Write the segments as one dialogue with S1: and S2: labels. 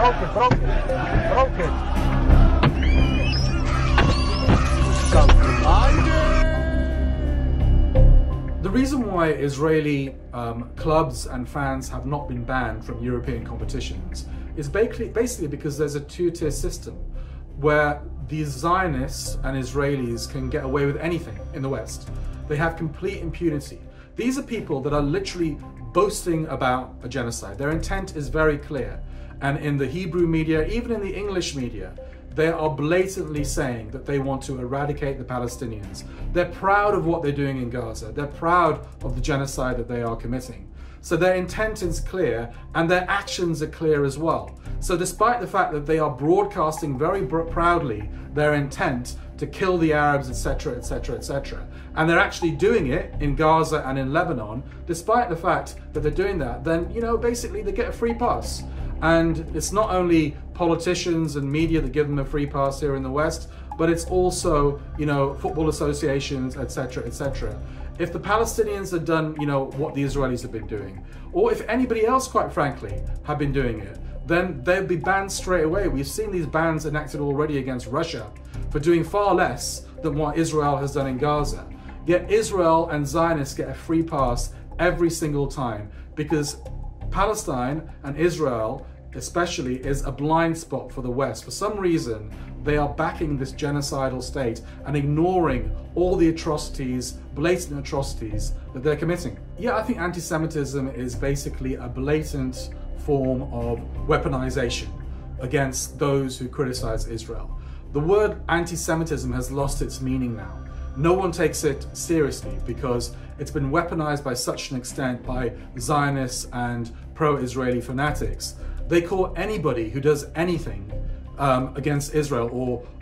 S1: The reason why Israeli clubs and fans have not been banned from European competitions is basically because there's a two-tier system where the Zionists and Israelis can get away with anything in the West. They have complete impunity. These are people that are literally boasting about a genocide. Their intent is very clear. And in the Hebrew media, even in the English media, they are blatantly saying that they want to eradicate the Palestinians. They're proud of what they're doing in Gaza. They're proud of the genocide that they are committing. So their intent is clear and their actions are clear as well. So despite the fact that they are broadcasting very proudly their intent to kill the Arabs, etc., etc., etc., and they're actually doing it in Gaza and in Lebanon, despite the fact that they're doing that, then, you know, basically they get a free pass. And it's not only politicians and media that give them a free pass here in the West, but it's also, you know, football associations, etc., etc. If the Palestinians had done, you know, what the Israelis have been doing, or if anybody else, quite frankly, had been doing it, then they'd be banned straight away. We've seen these bans enacted already against Russia for doing far less than what Israel has done in Gaza. Yet Israel and Zionists get a free pass every single time because Palestine and Israel especially is a blind spot for the West. For some reason, they are backing this genocidal state and ignoring all the atrocities, blatant atrocities that they're committing. Yeah, I think anti-Semitism is basically a blatant form of weaponization against those who criticize Israel. The word anti-Semitism has lost its meaning now. No one takes it seriously because it's been weaponized by such an extent by Zionists and pro-Israeli fanatics. They call anybody who does anything against Israel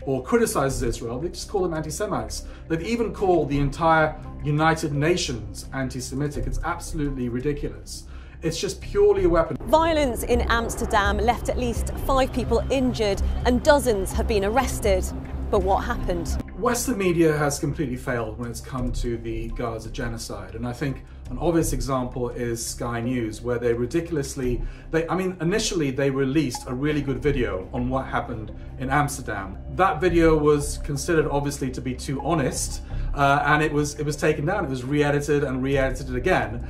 S1: or criticizes Israel, they just call them anti-Semites. They've even called the entire United Nations anti-Semitic. It's absolutely ridiculous. It's just purely a weapon.
S2: Violence in Amsterdam left at least 5 people injured and dozens have been arrested. But what happened?
S1: Western media has completely failed when it's come to the Gaza genocide, and I think an obvious example is Sky News, where they ridiculously, initially they released a really good video on what happened in Amsterdam. That video was considered obviously to be too honest, and it was taken down. It was re-edited and re-edited again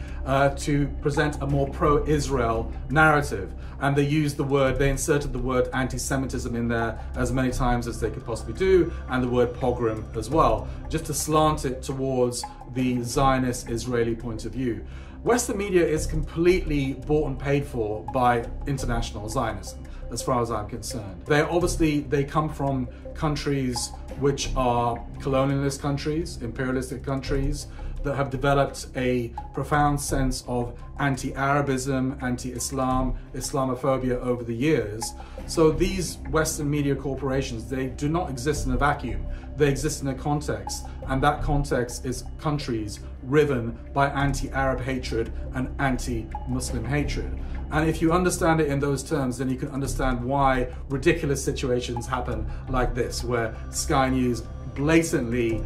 S1: to present a more pro-Israel narrative. And they inserted the word anti-Semitism in there as many times as they could possibly do, and the word pogrom as well, just to slant it towards the Zionist Israeli point of view. Western media is completely bought and paid for by international Zionism, as far as I'm concerned. They come from countries which are colonialist countries, imperialistic countries, that have developed a profound sense of anti-Arabism, anti-Islam, Islamophobia over the years. So these Western media corporations, they do not exist in a vacuum. They exist in a context, and that context is countries riven by anti-Arab hatred and anti-Muslim hatred. And if you understand it in those terms, then you can understand why ridiculous situations happen like this, where Sky News blatantly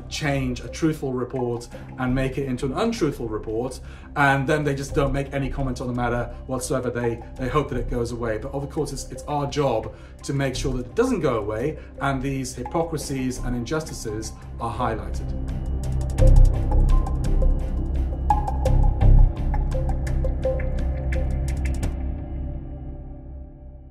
S1: change a truthful report and make it into an untruthful report, and then they just don't make any comment on the matter whatsoever. They hope that it goes away. But of course it's our job to make sure that it doesn't go away and these hypocrisies and injustices are highlighted.